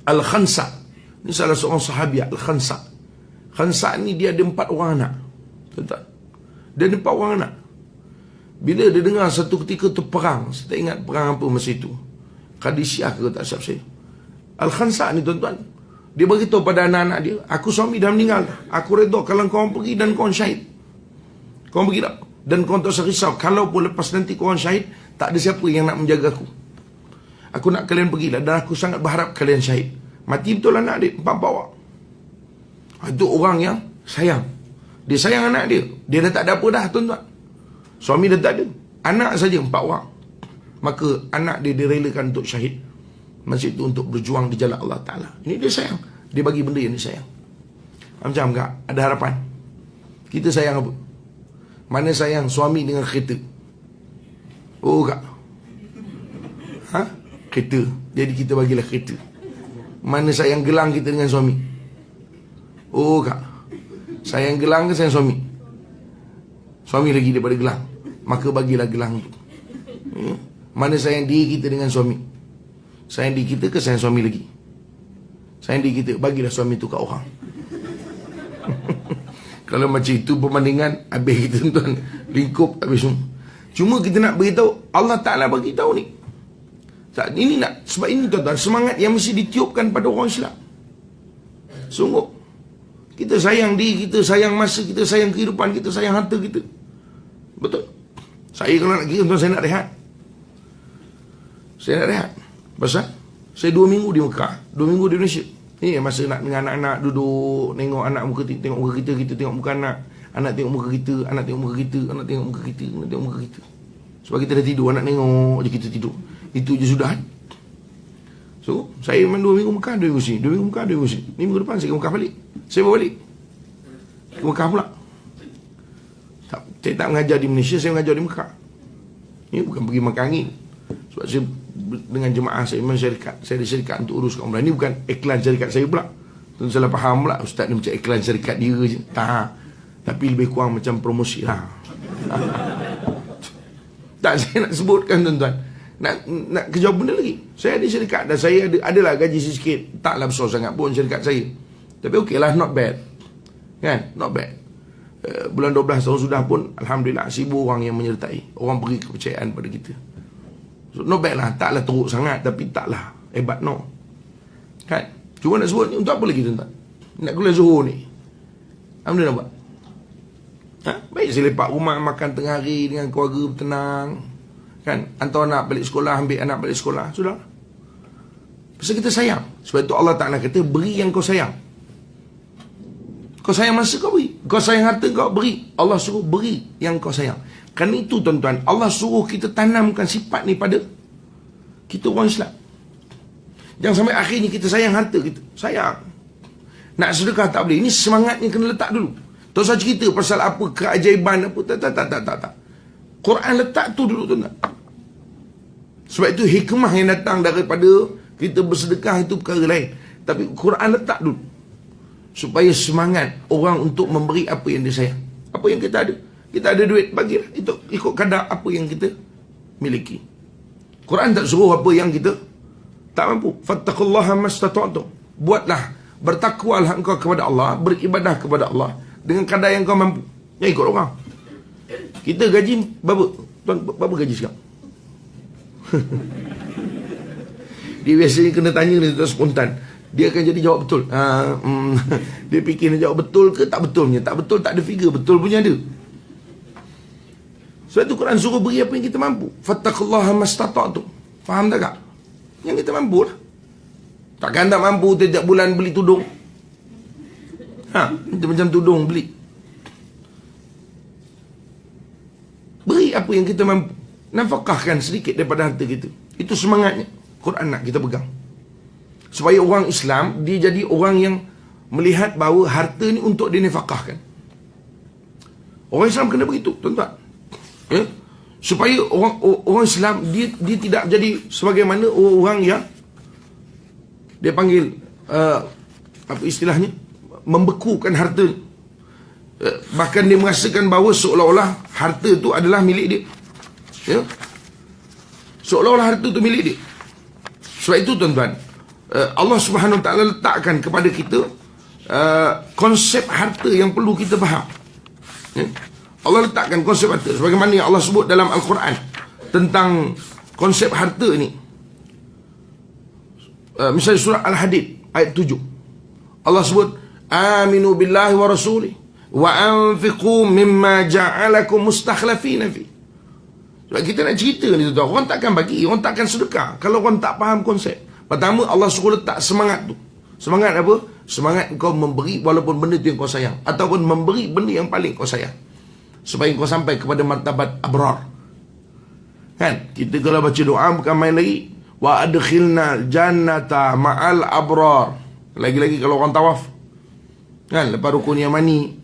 Al-Khansa. Ini salah seorang sahabiah, Al-Khansa. Khansa ni dia ada 4 orang anak. Tuan-tuan. Dia ada 4 orang anak. Bila dia dengar satu ketika tu perang, saya tak ingat perang apa masa itu, Qadisiyah ke tak siap saya. Al-Khansa ni tuan-tuan, dia beritahu pada anak-anak dia, aku suami dah meninggal, aku redha kalau korang pergi dan korang syahid. Korang pergi tak? Dan korang tak usah risau, kalau pun lepas nanti korang syahid, tak ada siapa yang nak menjaga aku. Aku nak kalian pergilah, dan aku sangat berharap kalian syahid. Mati betul anak dia, 4 orang. Itu orang yang sayang. Dia sayang anak dia. Dia dah tak ada apa dah tuan-tuan. Suami dah tak ada. Anak saja 4 orang. Maka anak dia direlakan untuk syahid. Masa itu untuk berjuang di jalan Allah Ta'ala. Ini dia sayang. Dia bagi benda yang dia sayang. Macam tak? Ada harapan. Kita sayang apa? Mana sayang suami dengan kereta? Oh kak. Ha? Kereta. Jadi kita bagilah kereta. Mana sayang gelang kita dengan suami? Oh kak. Sayang gelang ke sayang suami? Suami lagi daripada gelang. Maka bagilah gelang tu. Mana sayang diri kita dengan suami? Sayang diri kita ke sayang suami lagi? Sayang diri kita, bagilah suami tu kat orang. Kalau macam itu perbandingan, habis kita tuan, lingkup habis semua. Cuma kita nak beritahu, Allah Ta'ala bagi tahu ni. Ini nak, sebab ini tuan-tuan, semangat yang mesti ditiupkan pada orang Islam. Sungguh, kita sayang diri kita, sayang masa kita, sayang kehidupan kita, sayang harta kita. Betul. Saya kalau nak kira tuan, saya nak rehat. Saya nak rehat. Pasal saya 2 minggu di Mekah, 2 minggu di Malaysia. Ni masa nak dengan anak-anak duduk, tengok anak muka, tengok muka kita, kita tengok muka anak. Anak tengok muka kita, anak tengok muka kita, anak tengok muka kita, anak tengok muka kita. Sebab kita dah tidur, anak tengok je kita tidur. Itu je sudah. So, saya main 2 minggu Mekah, 2 minggu sini, 2 minggu Mekah, 2 minggu sini. Ni minggu depan saya ke Mekah balik. Saya bawa balik ke Mekah pula. Saya tak mengajar di Malaysia, saya mengajar di Mekah. Ini bukan pergi makan angin. Sebab saya dengan jemaah saya memang syarikat. Saya ada syarikat untuk uruskan umrah. Ini bukan iklan syarikat saya pula. Tentu salah faham pula, ustaz ni macam iklan syarikat dia je. Tak. Tapi lebih kurang macam promosi lah. Tak, saya nak sebutkan tuan-tuan. Nak kejauh benda lagi. Saya ada syarikat dan saya adalah gaji sikit. Taklah besar sangat pun syarikat saya. Tapi okey lah, not bad. Kan? Not bad. Bulan 12 tahun sudah pun, alhamdulillah, 1000 orang yang menyertai. Orang beri kepercayaan pada kita. So, not bad lah. Taklah teruk sangat, tapi taklah hebat, no. Kan? Cuma nak sebut ni untuk apa lagi tuan-tuan? Nak kuliah Zuhur ni. Apa dia nak buat? Ha? Baik saya lepak rumah, makan tengah hari dengan keluarga, tenang. Kan? Hantar anak balik sekolah, ambil anak balik sekolah. Sudah. Pasal kita sayang. Sebab itu Allah Ta'ala kata, beri yang kau sayang. Kau sayang masa kau beri. Kau sayang harta kau beri. Allah suruh beri yang kau sayang. Kerana itu tuan-tuan, Allah suruh kita tanamkan sifat ni pada kita orang Islam. Jangan sampai akhirnya kita sayang harta kita. Sayang. Nak sedekah tak boleh. Ini semangatnya kena letak dulu. Tak usah cerita pasal apa keajaiban apa. Tak. Quran letak tu dulu tuan-tuan. Sebab itu hikmah yang datang daripada kita bersedekah itu perkara lain. Tapi Quran letak dulu. Supaya semangat orang untuk memberi apa yang dia sayang. Apa yang kita ada. Kita ada duit, bagilah. Itu ikut kadar apa yang kita miliki. Quran tak suruh apa yang kita tak mampu. Fattaqullaha mastata'tum. Buatlah, bertakwalah engkau kepada Allah, beribadah kepada Allah dengan kadar yang kau mampu. Yang ikut orang. Kita gaji berapa? Tuan, berapa gaji sekarang? Dia biasanya kena tanya ni spontan. Dia akan jadi jawab betul. Dia fikir nak jawab betul ke tak betulnya. Tak betul tak ada figure, betul punya ada. Sebab itu Quran suruh beri apa yang kita mampu. Fattaqullaha mastata'tum. Faham tak kak? Yang kita mampu lah. Takkan tak mampu setiap bulan beli tudung. Macam tudung beli. Beri apa yang kita mampu. Nafkahkan sedikit daripada harta kita. Itu semangatnya Quran nak kita pegang. Supaya orang Islam, dia jadi orang yang melihat bahawa harta ni untuk dinafkahkan. Orang Islam kena begitu, tuan-tuan. Ya? Supaya orang Islam, dia tidak jadi sebagaimana orang yang dia panggil, apa istilahnya, membekukan harta. Bahkan dia merasakan bahawa seolah-olah harta tu adalah milik dia. Ya? Seolah-olah harta tu milik dia. Sebab itu tuan-tuan, Allah Subhanahu Wa Taala letakkan kepada kita konsep harta yang perlu kita faham. Allah letakkan konsep harta sebagaimana yang Allah sebut dalam Al-Quran tentang konsep harta ini. Misalnya surah Al-Hadid ayat 7, Allah sebut aminu billahi wa rasulih wa anfiqu mimma ja'alakum mustakhlafina fi. Sebab kita nak cerita ni tuan, orang takkan bagi, orang takkan sedekah kalau orang tak faham konsep. Pertama, Allah suruh letak semangat tu. Semangat apa? Semangat kau memberi walaupun benda tu yang kau sayang, ataupun memberi benda yang paling kau sayang, supaya kau sampai kepada martabat abrar. Kan? Kita kalau baca doa bukan main lagi. Wa adkhilna jannata ma'al abrar. Lagi-lagi kalau orang tawaf. Kan? Lepas rukun yamani,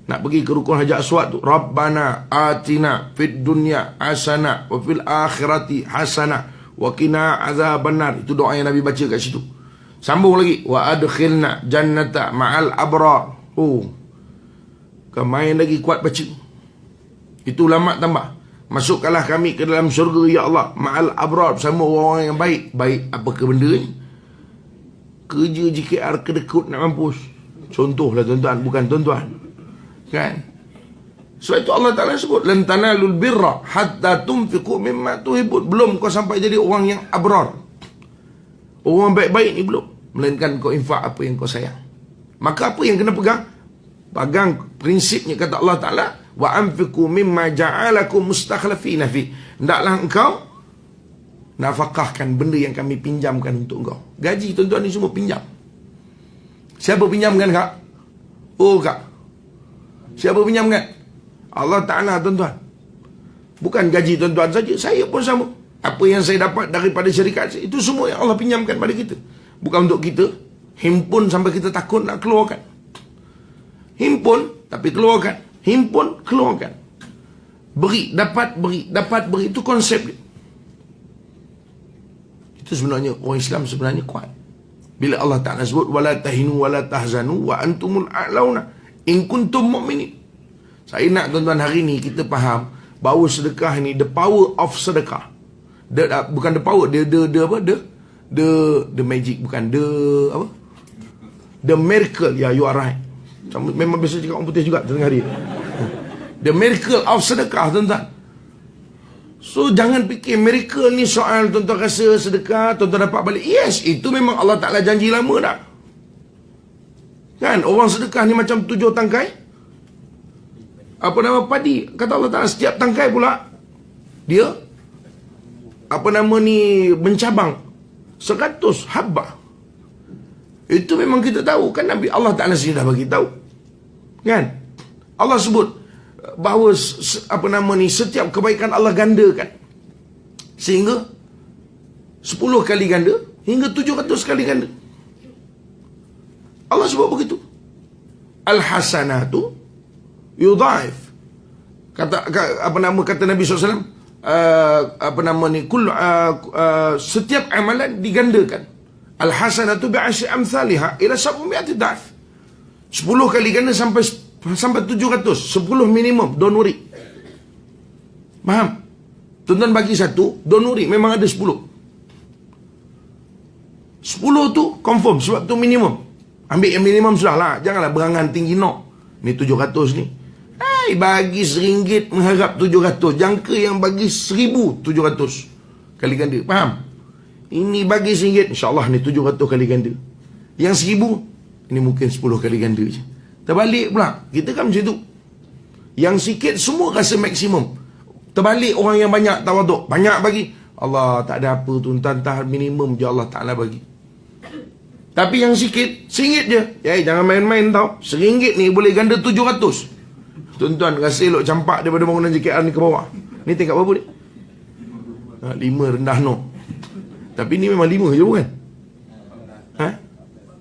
nak pergi ke rukun Hajar Aswad tu, Rabbana atina fid dunya hasanah wa fil akhirati hasanah wa qina azabannar. Itu doa yang Nabi baca kat situ. Sambung lagi, wa adkhilna jannata ma'al abrar. Oh, kau main lagi kuat baca. Itu ulama tambah, masukkanlah kami ke dalam syurga ya Allah ma'al abrar, bersama orang yang baik. Baik apa ke benda ni? Kerja JKR kedekut nak mampus. Contohlah tuan-tuan, bukan tuan-tuan. Kan? Sebab itu Allah Ta'ala sebut lan tanalul birra hatta tunfiqu mimma tuhibbun. Belum kau sampai jadi orang yang abrar, orang baik-baik ni belum, melainkan kau infak apa yang kau sayang. Maka apa yang kena pegang? Pegang prinsipnya, kata Allah Ta'ala, wa anfiqu mimma ja'alakum mustakhlafina fi. Hendaklah engkau nafkahkan benda yang kami pinjamkan untuk engkau. Gaji tuan-tuan ni semua pinjam. Siapa pinjamkan kak? Oh kak. Siapa pinjamkan? Allah Ta'ala tuan-tuan. Bukan gaji tuan-tuan saja, saya pun sama. Apa yang saya dapat daripada syarikat saya, itu semua yang Allah pinjamkan pada kita. Bukan untuk kita himpun sampai kita takut nak keluarkan. Himpun tapi keluarkan. Himpun, keluarkan. Beri, dapat beri. Itu konsep dia. Itu sebenarnya orang Islam sebenarnya kuat. Bila Allah Ta'ala sebut wala tahinu wala tahzanu wa antumul a'launa in kuntum mu'minin. Saya nak tuan-tuan hari ni kita faham bahawa sedekah ni, the power of sedekah. Bukan the power, the magic, bukan the miracle. Ya, you are right. Memang biasa cakap orang putih juga tengah hari. The miracle of sedekah tuan-tuan. So jangan fikir miracle ni soal tuan-tuan rasa sedekah tuan-tuan dapat balik. Yes, itu memang Allah Ta'ala janji lama dah. Kan, orang sedekah ni macam 7 tangkai padi. Kata Allah Ta'ala, setiap tangkai pula dia mencabang 100 habbah. Itu memang kita tahu kan, Nabi Allah Ta'ala sendiri dah bagi tahu. Kan? Allah sebut bahawa setiap kebaikan Allah gandakan. Sehingga 10 kali ganda hingga 700 kali ganda. Allah sebut begitu. Al-hasanatu yudhaif. Kata Nabi SAW, setiap amalan digandakan. Al-hasanatu bi'asyri amsalihha ila 700 dha'f. 10 kali ganda sampai 700. 10 minimum, don't worry. Faham? Tuan-tuan bagi 1, don't worry, memang ada 10. 10 tu confirm, sebab tu minimum. Ambil yang minimum sudah lah. Janganlah berangan tinggi no. Ni 700 ni. Bagi RM1 mengharap 700. Jangka yang bagi 1,700 kali ganda. Faham? Ini bagi RM1, insyaAllah ni 700 kali ganda. Yang 1,000, ini mungkin 10 kali ganda je. Terbalik pula. Kita kan macam tu. Yang sikit semua rasa maksimum. Terbalik orang yang banyak tawaduk. Banyak bagi. Allah tak ada apa tu. Entah minimum je Allah Ta'ala bagi. Tapi yang sikit, RM1 je. Jangan main-main tau. RM1 ni boleh ganda 700. Tuan-tuan rasa elok campak daripada bangunan JKR ni ke bawah. Ni tingkat berapa ni? 5 rendah no. Tapi ni memang 5 je bukan?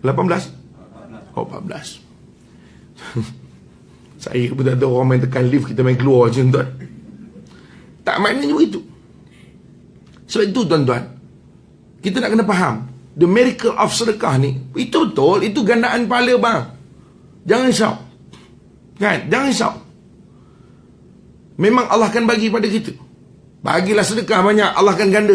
18? Oh 14. Saya pun tak tahu, orang main tekan lift, kita main keluar je tuan. Tak, maknanya begitu. Sebab itu tuan-tuan, kita nak kena faham the miracle of sedekah ni. Itu betul, itu gandaan pahala bang. Jangan risau. Kan? Jangan risau. Memang Allah akan bagi pada kita. Bagilah sedekah banyak, Allah akan ganda.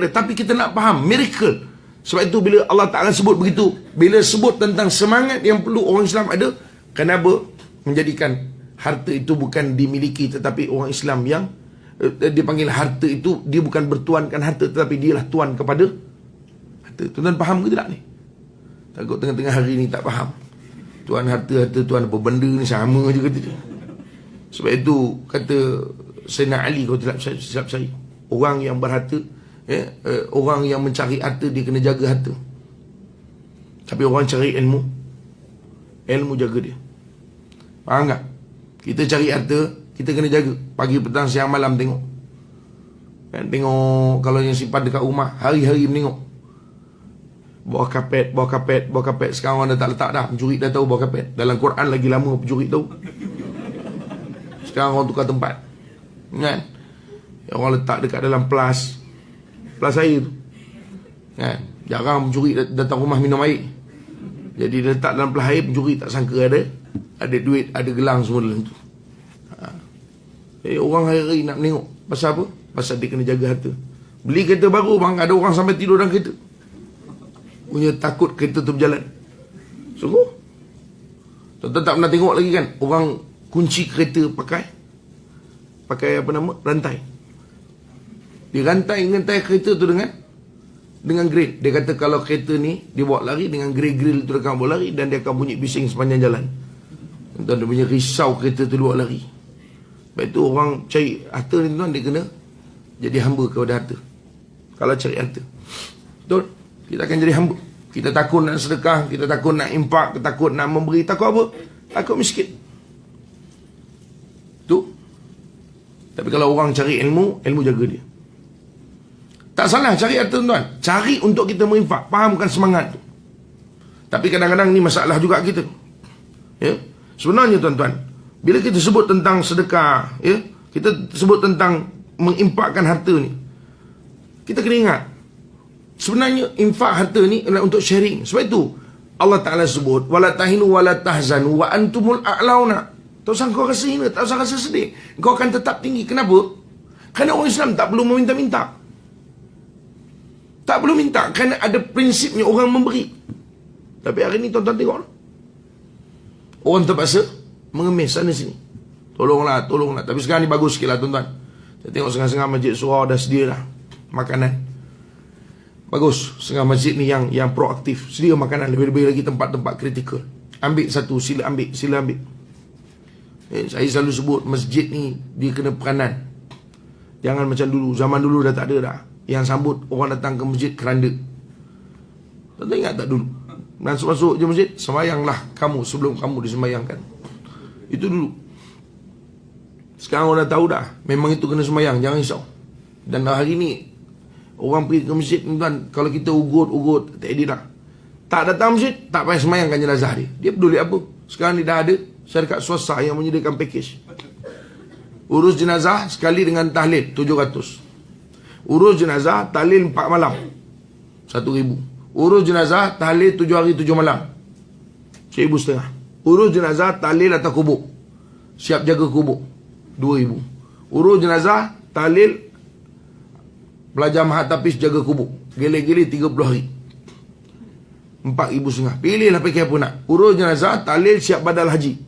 Tapi kita nak faham miracle. Sebab itu bila Allah Ta'ala sebut begitu, bila sebut tentang semangat yang perlu orang Islam ada, kenapa menjadikan harta itu bukan dimiliki, tetapi orang Islam yang dipanggil harta itu, dia bukan bertuankan harta, tetapi dialah tuan kepada harta. Tuan-tuan faham ke tidak ni? Takut tengah-tengah hari ni tak faham. Tuan harta, tuan apa benda ni sama je kata dia. Sebab itu kata Sayyidina Ali, kalau tidak silap saya, orang yang berharta, orang yang mencari harta, dia kena jaga harta. Tapi orang cari ilmu, ilmu jaga dia. Faham tak? Kita cari harta, kita kena jaga. Pagi, petang, siang, malam tengok. Kan, tengok kalau yang simpan dekat rumah, hari-hari menengok. Bawah kapet. Sekarang orang dah tak letak dah. Pencuri dah tahu bawah kapet. Dalam Quran lagi lama pencuri tahu. Sekarang orang tukar tempat. Kan? Orang letak dekat dalam plas air tu. Kan? Jarang pencuri datang rumah minum air. Jadi dia letak dalam plas air, pencuri tak sangka ada duit, ada gelang semua dalam tu. Orang hari-hari nak menengok. Pasal apa? Pasal dia kena jaga harta. Beli kereta baru bang, ada orang sampai tidur dalam kereta. Punya takut kereta tu berjalan. Sungguh. Tuan-tuan tak pernah tengok lagi kan, orang kunci kereta pakai apa nama, rantai. Dia rantai kereta tu dengan grill. Dia kata kalau kereta ni dia bawa lari, dengan grill tu dia akan bawa lari, dan dia akan bunyi bising sepanjang jalan. Tuan-tuan, dia punya risau kereta tu bawa lari. Sebab itu orang cari harta ni tuan, dia kena jadi hamba kepada harta. Kalau cari harta, betul, kita akan jadi hamba. Kita takut nak sedekah, kita takut nak impak, kita takut nak memberi. Takut apa? Takut miskin. Tu. Tapi kalau orang cari ilmu jaga dia. Tak salah cari harta tuan. Cari untuk kita menginfak. Fahamkan semangat tu. Tapi kadang-kadang ni masalah juga kita. Ya. Sebenarnya tuan-tuan, bila kita sebut tentang sedekah, ya, kita sebut tentang menginfakkan harta ni, kita kena ingat, sebenarnya infak harta ni adalah untuk sharing. Sebab itu Allah Ta'ala sebut, wala tahinu wala tahzanu wa antumul a'launa. Tak usah kau rasa hina, tak usah rasa sedih, kau akan tetap tinggi. Kenapa? Kerana orang Islam tak perlu meminta-minta. Tak perlu minta, kerana ada prinsipnya orang memberi. Tapi hari ni tuan-tuan tengok, orang terpaksa mengemis sana sini. Tolonglah. Tapi sekarang ni bagus sikit lah tuan-tuan. Saya tengok setengah-setengah masjid surau dah sedia lah makanan. Bagus. Setengah masjid ni yang proaktif, sedia makanan. Lebih-lebih lagi tempat-tempat kritikal. Ambil satu, sila ambil. Saya selalu sebut masjid ni dia kena peranan. Jangan macam dulu. Zaman dulu dah tak ada dah. Yang sambut orang datang ke masjid keranda. Tuan-tuan ingat tak dulu? Masuk-masuk je masjid, semayanglah kamu sebelum kamu disemayangkan. Itu dulu. Sekarang orang dah tahu dah, memang itu kena semayang, jangan risau. Dan hari ni orang pergi ke masjid tuan, kalau kita ugut tak edit dah. Tak datang masjid, tak payah semayangkan jenazah dia. Dia peduli apa? Sekarang ni dah ada syarikat swasta yang menyediakan package. Urus jenazah sekali dengan tahlil 700. Urus jenazah tahlil 4 malam 1,000. Urus jenazah tahlil 7 hari 7 malam 1,500. Urus jenazah tahlil atas kubur, siap jaga kubur 2,000. Urus jenazah tahlil belajar mahat tapis jaga kubur, gele-gele 30 hari 4,500. Pilihlah pakai apa nak. Urus jenazah tahlil siap badal haji,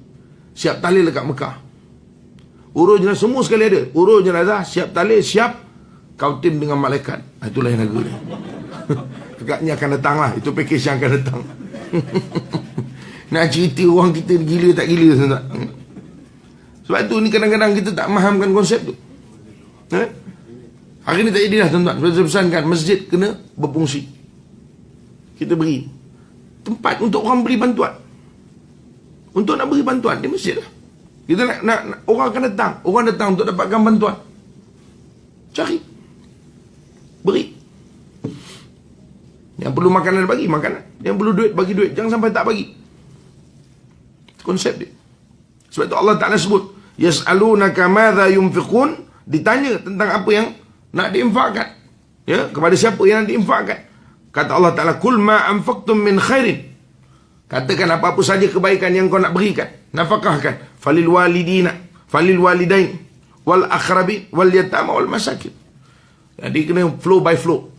siap tahlil dekat Mekah. Urus jenazah semua sekali ada. Urus jenazah siap tahlil, siap kautim dengan malaikat. Itulah yang lagu dia. Agaknya akan datang lah. Itu package yang akan datang. Nak cerita orang kita gila tak gila tak? Sebab tu ni kadang-kadang kita tak fahamkan konsep tu. Hari ni tak jadi lah tuan-tuan. Saya pesankan masjid kena berfungsi. Kita beri tempat untuk orang beri bantuan. Untuk nak beri bantuan di masjid lah. Kita nak orang akan datang. Orang datang untuk dapatkan bantuan. Cari. Beri. Yang perlu makanan bagi makanan, yang perlu duit bagi duit. Jangan sampai tak bagi. Konsep dia. Sebab itu Allah Ta'ala sebut, yas'alunaka madza yunfiqun, ditanya tentang apa yang nak diinfakkan. Ya, kepada siapa yang nak diinfakkan. Kata Allah Ta'ala, kul ma anfaqtum min khairin, katakan apa-apa saja kebaikan yang kau nak berikan, nafkahkan, falil walidina, falil walidain, wal aqrabin, wal yatama, wal masakin. Jadi kena flow by flow.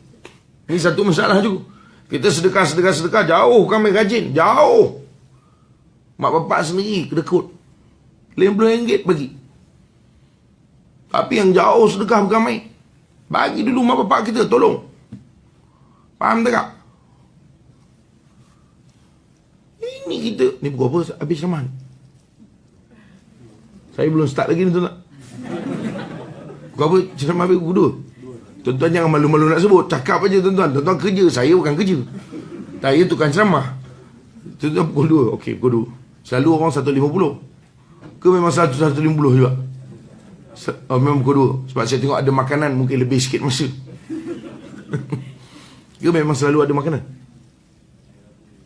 Ini satu masalah juga. Kita sedekah jauh, kami rajin, jauh. Mak bapak sendiri kedekut. RM50 bagi. Tapi yang jauh sedekah bukan main. Bagi dulu mak bapak kita, tolong. Faham tak? Ini kita, ni pukul apa habis ceramah ni? Saya belum start lagi ni tuan-tuan. Pukul apa ceramah habis pukul 2? Tuan-tuan jangan malu-malu nak sebut. Cakap aja tuan-tuan. Tuan-tuan kerja, saya bukan kerja. Saya tukang ceramah. Tuan-tuan pukul 2. Okey, pukul 2. Selalu orang 1.50. Ke memang 1.50 juga? Memang pukul 2. Sebab saya tengok ada makanan, mungkin lebih sikit masa. Ke memang selalu ada makanan?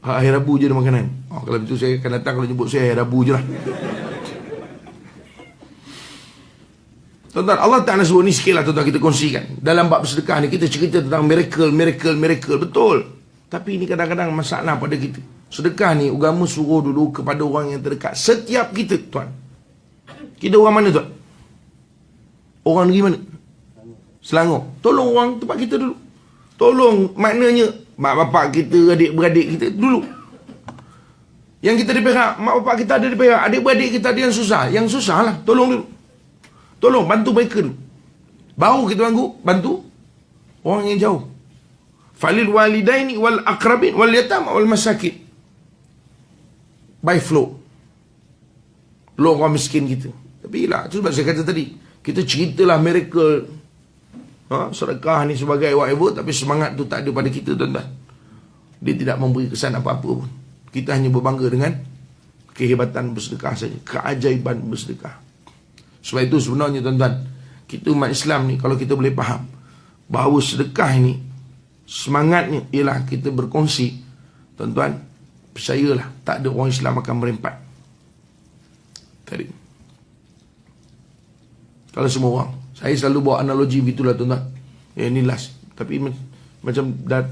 Hari Rabu je ada makanan. Kalau begitu saya akan datang, kalau jemput saya hari Rabu je lah. Tuan-tuan, Allah Ta'ala suruh ni sikit lah tuan-tuan kita kongsikan. Dalam bab sedekah ni kita cerita tentang miracle. Betul. Tapi ni kadang-kadang masalah pada kita. Sedekah ni agama suruh dulu kepada orang yang terdekat. Setiap kita tuan. Kita orang mana tuan? Orang negeri mana? Selangor. Tolong orang tempat kita dulu. Tolong maknanya mak bapak kita, adik-beradik kita dulu. Yang kita di Perak, mak bapak kita ada di Perak, adik-beradik kita ada yang susah. Yang susah lah, tolong dulu. Tolong bantu mereka dulu. Baru kita bantu orang yang jauh. Falil walidaini wal aqrabin wal yatama wal masakin. By flow. Lo orang miskin kita. Tapi lah, itu sebab saya kata tadi, kita ceritalah miracle, sedekah ni sebagai whatever, tapi semangat tu tak ada pada kita tuan-tuan. Dia tidak memberi kesan apa-apa pun. Kita hanya berbangga dengan kehebatan bersedekah saja, keajaiban bersedekah. Sebab itu sebenarnya tuan-tuan, kita umat Islam ni, kalau kita boleh faham bahawa sedekah ini semangatnya ialah kita berkongsi, tuan-tuan, percayalah tak ada orang Islam akan merempat tadi. Kalau semua orang, saya selalu bawa analogi begitulah tuan-tuan. Ini last, tapi macam dah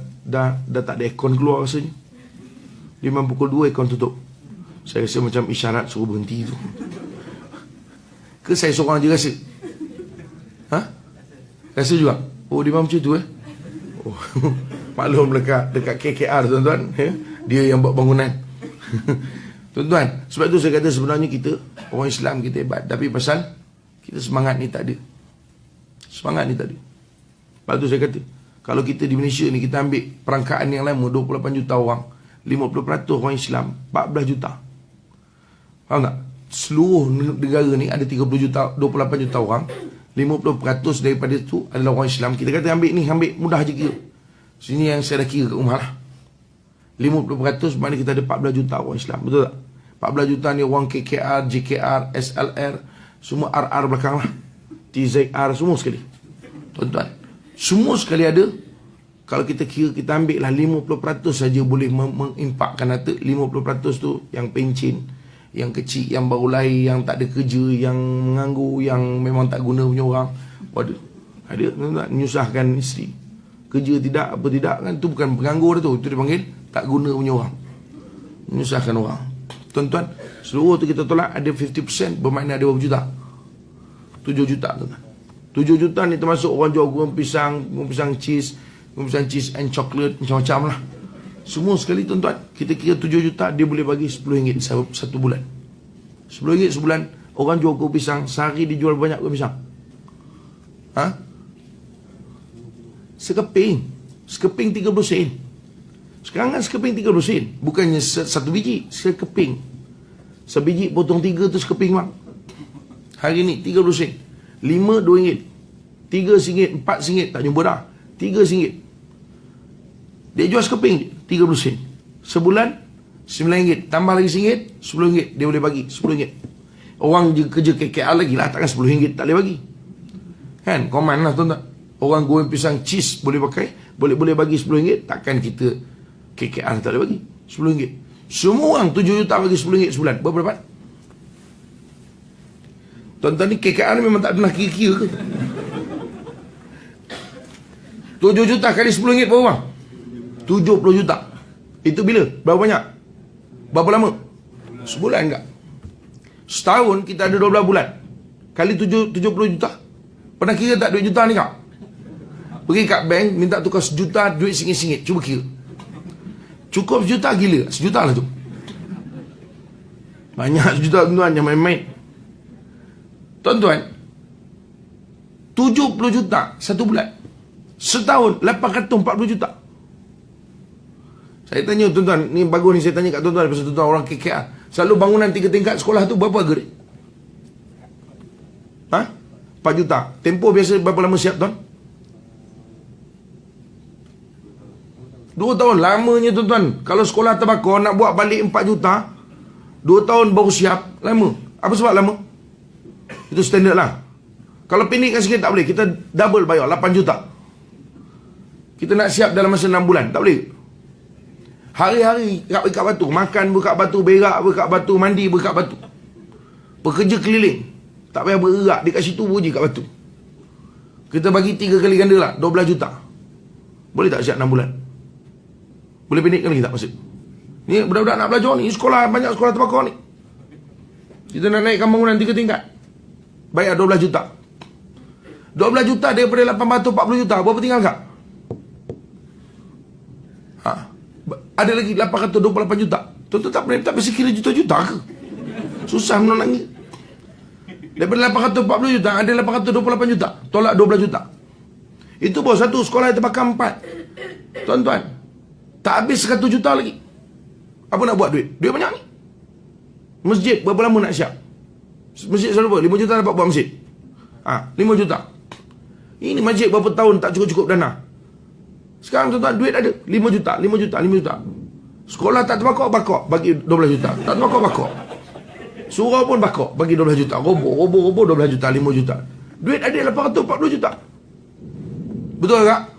tak ada aircon keluar rasanya. Dia memang pukul 2 aircon tutup. Saya rasa macam isyarat suruh berhenti tu. Ke saya seorang je rasa? Rasa juga? Oh, dia memang macam tu Oh, maklum dekat KKR tuan-tuan, dia yang buat bangunan. Tuan-tuan, sebab tu saya kata sebenarnya kita orang Islam kita hebat, tapi pasal kita semangat ni tak ada. Semangat ni tak ada. Lepas tu saya kata, kalau kita di Malaysia ni kita ambil perangkaan yang lama 28 juta orang, 50% orang Islam, 14 juta. Faham tak? Seluruh negara ni ada 30 juta, 28 juta orang, 50% daripada itu adalah orang Islam. Kita kata ambil mudah je kira. Sini yang saya dah kira kat rumah lah. 50% maknanya kita ada 14 juta orang Islam. Betul tak? 14 juta ni orang KKR, JKR, SLR, semua RR belakang lah, TZR, semua sekali. Tuan-tuan, semua sekali ada. Kalau kita kira, kita ambil lah 50% saja boleh mengimpakkan harta. 50% tu yang pencin, yang kecil, yang baru lahir, yang tak ada kerja, yang menganggur, yang memang tak guna punya orang. Ada tuan-tuan, menyusahkan isteri, kerja tidak, apa tidak kan, tu bukan penganggur tu, itu dipanggil tak guna punya orang, menyusahkan orang. Tuan-tuan, seluruh tu kita tolak, ada 50%, bermakna ada berapa juta? 7 juta tuan-tuan. 7 juta ni termasuk orang jual gulung pisang cheese and chocolate, macam-macam lah. Semua sekali tuan-tuan, kita kira 7 juta, dia boleh bagi RM10 satu bulan. RM10 sebulan, orang jual gulung pisang, sehari dijual banyak gulung pisang. Sekeping 30 sen. Sekarang kan sekeping 30 sen. Bukannya satu biji, sekeping. Sebiji potong 3 tu sekeping bang. Hari ni 30 sen. 5 RM2. 3 RM1, 4 RM1, tak jumpa dah. 3 RM1. Dia jual sekeping 30 sen. Sebulan RM9. Tambah lagi RM1, RM10. Dia boleh bagi RM10. Orang je kerja KKR lagi lah, takkan RM10 tak boleh bagi. Kan? Koman lah tuan-tuan. Orang goreng pisang cheese boleh pakai, boleh bagi RM10, takkan kita KKR tak boleh bagi RM10. Semua orang 7 juta bagi RM10 sebulan. Berapa dapat? Tuan-tuan ni KKR ni memang tak pernah kira-kira ke? 7 juta kali RM10 berapa bang? 70 juta. Itu bila? Berapa banyak? Berapa lama? Sebulan enggak? Setahun kita ada 12 bulan. Kali 70 juta. Pernah kira tak duit juta ni kak? Pergi kat bank, minta tukar sejuta duit RM1. Cuba kira. Cukup sejuta gila. Sejuta lah tu. Banyak sejuta tuan-tuan, yang main-main. Tuan-tuan, 70 juta satu bulan. Setahun 840 juta. Saya tanya tuan-tuan, ni bagus ni saya tanya kat tuan-tuan, pasal tuan-tuan orang KKR. Selalu bangunan 3 tingkat sekolah tu berapa harga dia? 4 juta. Tempoh biasa berapa lama siap tuan? 2 tahun. Lamanya tuan-tuan. Kalau sekolah terbakar nak buat balik 4 juta, 2 tahun baru siap. Lama. Apa sebab lama? Itu standard lah. Kalau pendekkan sikit tak boleh. Kita double bayar 8 juta. Kita nak siap dalam masa 6 bulan. Tak boleh. Hari-hari kat batu. Makan berkat batu, berak berkat batu, mandi berkat batu. Pekerja keliling. Tak payah bererak. Dekat situ pun je kat batu. Kita bagi 3 kali ganda lah. 12 juta. Boleh tak siap 6 bulan? Boleh pendekkan lagi tak maksud? Ni budak-budak nak belajar ni. Sekolah, banyak sekolah terbakar ni. Kita nak naikkan bangunan 3 tingkat. Bayar 12 juta. 12 juta daripada 840 juta. Berapa tinggal kak? Ada lagi 828 juta. Tuan-tuan tak pasti kira juta-juta ke? Susah menolaknya. Daripada 840 juta ada 828 juta. Tolak 12 juta. Itu bos satu sekolah yang terbakar 4. Tuan-tuan, tak habis 100 juta lagi. Apa nak buat duit? Duit banyak ni. Masjid berapa lama nak siap? Masjid selalu buat 5 juta dapat buat masjid. 5 juta. Ini masjid berapa tahun tak cukup-cukup dana. Sekarang tuan-tuan duit ada 5 juta, 5 juta, 5 juta. Sekolah tak terbakar, bakar bagi 12 juta. Tak terbakar, bakar. Surau pun bakar bagi 12 juta. Roboh 12 juta, 5 juta. Duit ada 840 juta. Betul tak?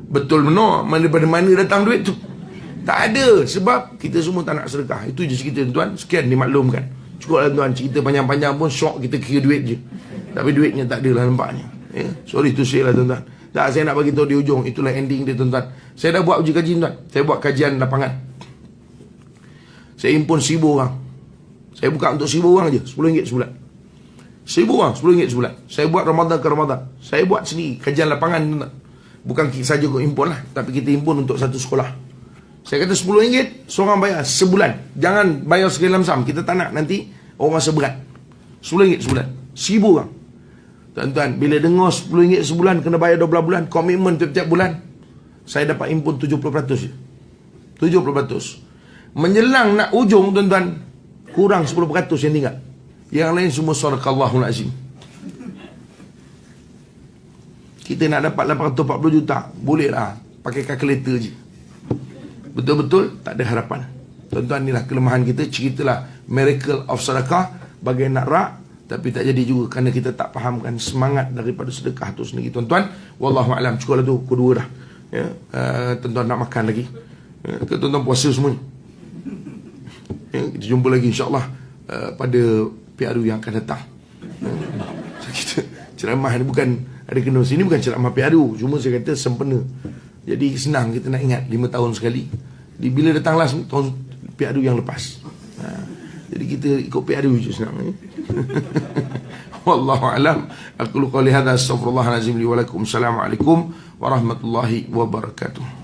Betul benar. Daripada mana datang duit tu? Tak ada. Sebab kita semua tak nak sedekah. Itu je cerita tuan. Sekian dimaklumkan. Cukup lah tuan. Cerita panjang-panjang pun syok kita kira duit je. Tapi duitnya tak ada lah nampaknya. Sorry to say lah tuan-tuan. Tak, saya nak bagi tahu di ujung. Itulah ending dia tuan-tuan. Saya dah buat uji kaji tuan. Saya buat kajian lapangan. Saya impun 1,000 orang. Saya buka untuk 1,000 orang je. RM10 sebulan. 1,000 orang, RM10 sebulan. Saya buat Ramadan ke Ramadan. Saya buat sendiri kajian lapangan tuan-tuan. Bukan saja kau impun lah. Tapi kita impun untuk satu sekolah. Saya kata RM10 seorang bayar sebulan. Jangan bayar sekali lamsam. Kita tak nak nanti orang rasa berat. RM10 sebulan. 1,000 orang. Tuan-tuan, bila dengar RM10 sebulan kena bayar 12 bulan, komitmen tiap-tiap bulan, saya dapat impun 70% je. 70%. Menjelang nak ujung tuan-tuan, kurang 10% yang tinggal. Yang lain semua sadaqallahul azim. Kita nak dapat 840 juta, bolehlah pakai kalkulator je. Betul-betul tak ada harapan. Tuan-tuan, inilah kelemahan kita. Ceritalah miracle of sedekah. Bagai nak rak, tapi tak jadi juga kerana kita tak fahamkan semangat daripada sedekah tu sendiri tuan-tuan. Wallahu alam. Cukuplah tu kedua dah. Ya, tuan-tuan nak makan lagi. Ya, tuan-tuan puasa semua. Ya, kita jumpa lagi insya-Allah pada PRU yang akan datang. Ya, kita ceramah ni bukan ada kena sini, bukan ceramah PRU, cuma saya kata sempena. Jadi senang kita nak ingat 5 tahun sekali. Bila datang last tahun PRU yang lepas. Jadi kita ikut PRU je senang ni. Wallahu alam. Aku qali hadza astaghfirullahalazim li wa lakum. Assalamualaikum warahmatullahi wabarakatuh.